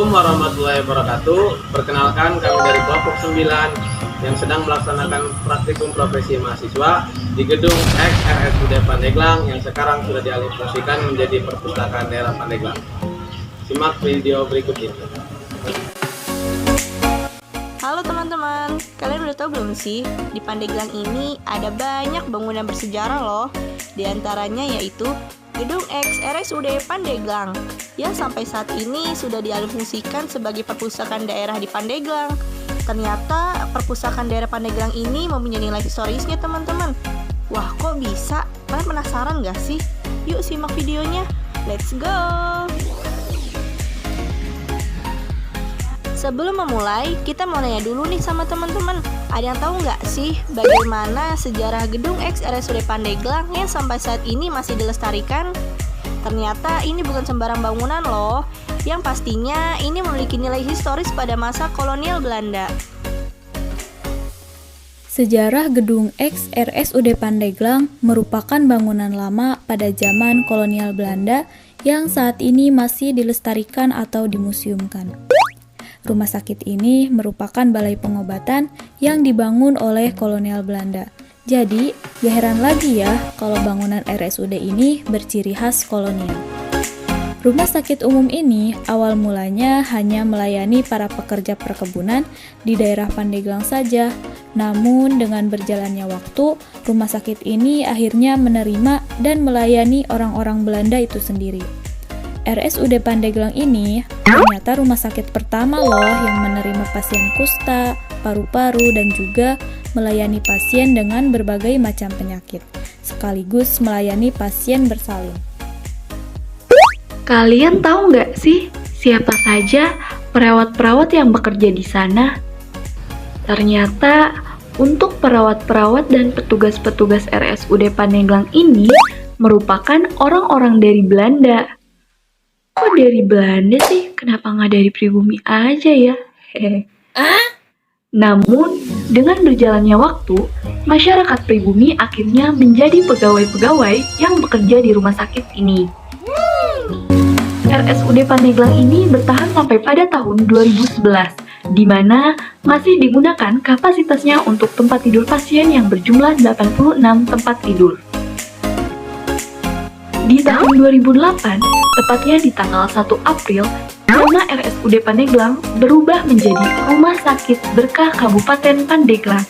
Assalamualaikum warahmatullahi wabarakatuh. Perkenalkan, kami dari kelompok 9 yang sedang melaksanakan praktikum profesi mahasiswa di gedung X RSUD Pandeglang yang sekarang sudah dialihfungsikan menjadi perpustakaan daerah Pandeglang. Simak video berikut ini. Halo teman-teman, kalian udah tahu belum sih? Di Pandeglang ini ada banyak bangunan bersejarah loh. Di antaranya yaitu Gedung X RSUD Pandeglang yang sampai saat ini sudah dialihfungsikan sebagai perpustakaan daerah di Pandeglang. Ternyata perpustakaan daerah Pandeglang ini mempunyai nilai historisnya teman-teman. Wah, kok bisa? Kalian penasaran gak sih? Yuk simak videonya. Let's go! Sebelum memulai, kita mau nanya dulu nih sama teman-teman. Ada yang tahu nggak sih bagaimana sejarah gedung X RSUD Pandeglang yang sampai saat ini masih dilestarikan? Ternyata ini bukan sembarang bangunan loh. Yang pastinya ini memiliki nilai historis pada masa kolonial Belanda. Sejarah gedung X RSUD Pandeglang merupakan bangunan lama pada zaman kolonial Belanda yang saat ini masih dilestarikan atau dimuseumkan. Rumah sakit ini merupakan balai pengobatan yang dibangun oleh kolonial Belanda. Jadi, gak heran lagi ya kalau bangunan RSUD ini berciri khas kolonial. Rumah sakit umum ini awal mulanya hanya melayani para pekerja perkebunan di daerah Pandeglang saja. Namun dengan berjalannya waktu, rumah sakit ini akhirnya menerima dan melayani orang-orang Belanda itu sendiri. RSUD Pandeglang ini ternyata rumah sakit pertama loh yang menerima pasien kusta, paru-paru, dan juga melayani pasien dengan berbagai macam penyakit, sekaligus melayani pasien bersalin. Kalian tahu nggak sih siapa saja perawat-perawat yang bekerja di sana? Ternyata untuk perawat-perawat dan petugas-petugas RSUD Pandeglang ini merupakan orang-orang dari Belanda. Kok dari Belanda sih? Kenapa nggak dari pribumi aja ya? Namun, dengan berjalannya waktu, masyarakat pribumi akhirnya menjadi pegawai-pegawai yang bekerja di rumah sakit ini. RSUD Pandeglang ini bertahan sampai pada tahun 2011, di mana masih digunakan kapasitasnya untuk tempat tidur pasien yang berjumlah 86 tempat tidur. Di tahun 2008, tepatnya di tanggal 1 April, nama RSUD Pandeglang berubah menjadi Rumah Sakit Berkah Kabupaten Pandeglang.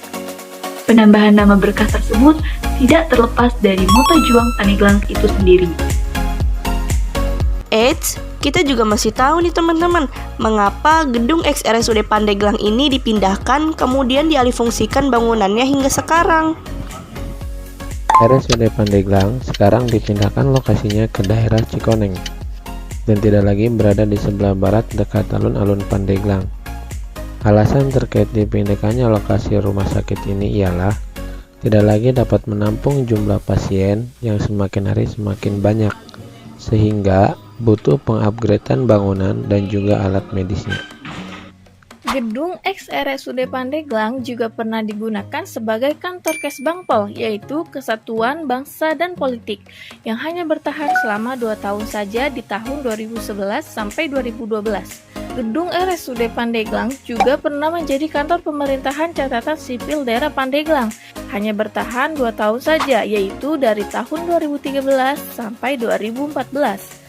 Penambahan nama berkah tersebut tidak terlepas dari moto juang Pandeglang itu sendiri. Eits, kita juga masih tahu nih teman-teman, mengapa gedung X RSUD Pandeglang ini dipindahkan kemudian dialihfungsikan bangunannya hingga sekarang. RSUD Pandeglang sekarang dipindahkan lokasinya ke daerah Cikoneng dan tidak lagi berada di sebelah barat dekat alun-alun Pandeglang. Alasan terkait dipindahkannya lokasi rumah sakit ini ialah tidak lagi dapat menampung jumlah pasien yang semakin hari semakin banyak, sehingga butuh pengupgradean bangunan dan juga alat medisnya. Gedung X RSUD Pandeglang juga pernah digunakan sebagai kantor Kesbangpol, yaitu Kesatuan Bangsa dan Politik, yang hanya bertahan selama 2 tahun saja di tahun 2011 sampai 2012. Gedung RSUD Pandeglang juga pernah menjadi kantor pemerintahan catatan sipil daerah Pandeglang, hanya bertahan 2 tahun saja, yaitu dari tahun 2013 sampai 2014.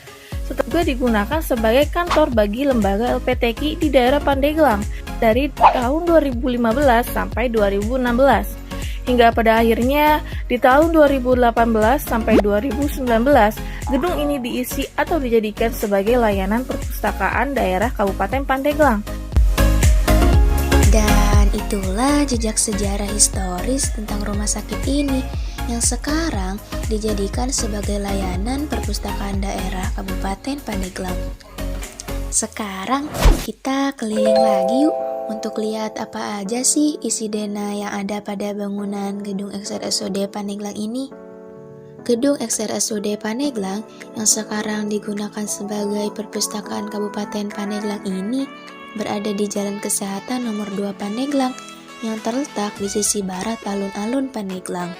Juga digunakan sebagai kantor bagi lembaga LPTKI di daerah Pandeglang dari tahun 2015 sampai 2016. Hingga pada akhirnya di tahun 2018 sampai 2019, gedung ini diisi atau dijadikan sebagai layanan perpustakaan daerah Kabupaten Pandeglang. Dan itulah jejak sejarah historis tentang rumah sakit ini yang sekarang dijadikan sebagai layanan perpustakaan daerah Kabupaten Pandeglang. Sekarang kita keliling lagi yuk untuk lihat apa aja sih isi dena yang ada pada bangunan gedung XRSUD Pandeglang ini. Gedung XRSUD Pandeglang yang sekarang digunakan sebagai perpustakaan Kabupaten Pandeglang ini berada di Jalan Kesehatan nomor 2 Pandeglang yang terletak di sisi barat alun-alun Pandeglang.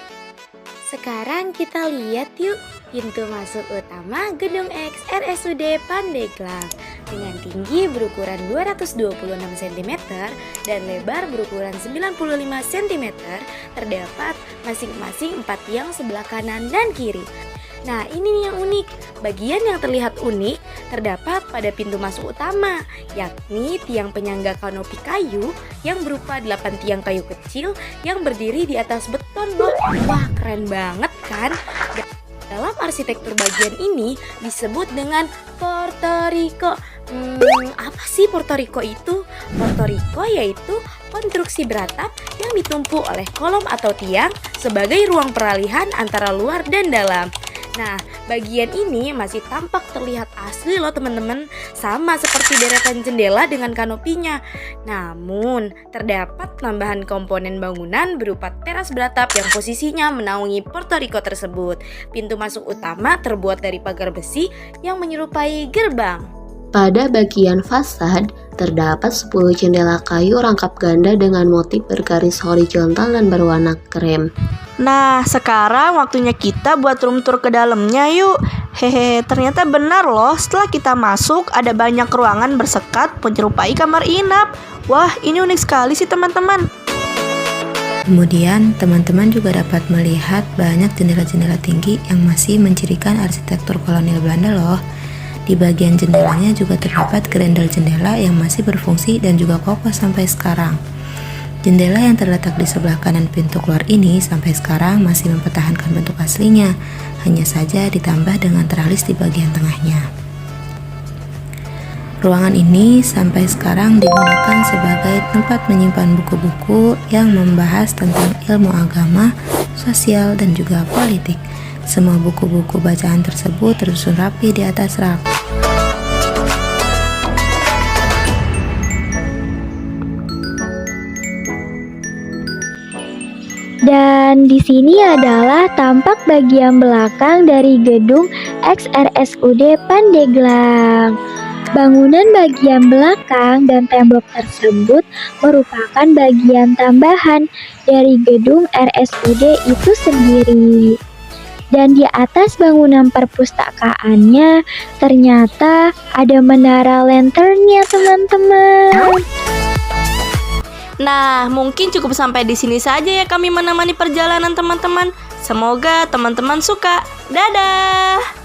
Sekarang kita lihat yuk pintu masuk utama Gedung X RSUD Pandeglang. Dengan tinggi berukuran 226 cm dan lebar berukuran 95 cm, terdapat masing-masing 4 tiang sebelah kanan dan kiri. Nah, ini nih yang unik. Bagian yang terlihat unik terdapat pada pintu masuk utama, yakni tiang penyangga kanopi kayu yang berupa 8 tiang kayu kecil yang berdiri di atas beton loh. Wah, keren banget kan? Dalam arsitektur bagian ini disebut dengan portorico. Apa sih portorico itu? Portorico yaitu konstruksi beratap yang ditumpu oleh kolom atau tiang sebagai ruang peralihan antara luar dan dalam. Nah, bagian ini masih tampak terlihat asli loh teman-teman, sama seperti deretan jendela dengan kanopinya. Namun, terdapat tambahan komponen bangunan berupa teras beratap yang posisinya menaungi portorico tersebut. Pintu masuk utama terbuat dari pagar besi yang menyerupai gerbang. Pada bagian fasad, terdapat 10 jendela kayu rangkap ganda dengan motif bergaris horizontal dan berwarna krem. Nah, sekarang waktunya kita buat room tour ke dalamnya yuk. Hehehe, ternyata benar loh, setelah kita masuk ada banyak ruangan bersekat menyerupai kamar inap. Wah, ini unik sekali sih teman-teman. Kemudian, teman-teman juga dapat melihat banyak jendela-jendela tinggi yang masih mencirikan arsitektur kolonial Belanda loh. Di bagian jendelanya juga terdapat grendel jendela yang masih berfungsi dan juga kokoh sampai sekarang. Jendela yang terletak di sebelah kanan pintu keluar ini sampai sekarang masih mempertahankan bentuk aslinya, hanya saja ditambah dengan teralis di bagian tengahnya. Ruangan ini sampai sekarang digunakan sebagai tempat menyimpan buku-buku yang membahas tentang ilmu agama, sosial, dan juga politik. Semua buku-buku bacaan tersebut tersusun rapi di atas rak. Dan di sini adalah tampak bagian belakang dari gedung XRSUD Pandeglang. Bangunan bagian belakang dan tembok tersebut merupakan bagian tambahan dari gedung RSUD itu sendiri. Dan di atas bangunan perpustakaannya ternyata ada menara lanternnya teman-teman. Nah, mungkin cukup sampai di sini saja ya kami menemani perjalanan teman-teman. Semoga teman-teman suka. Dadah!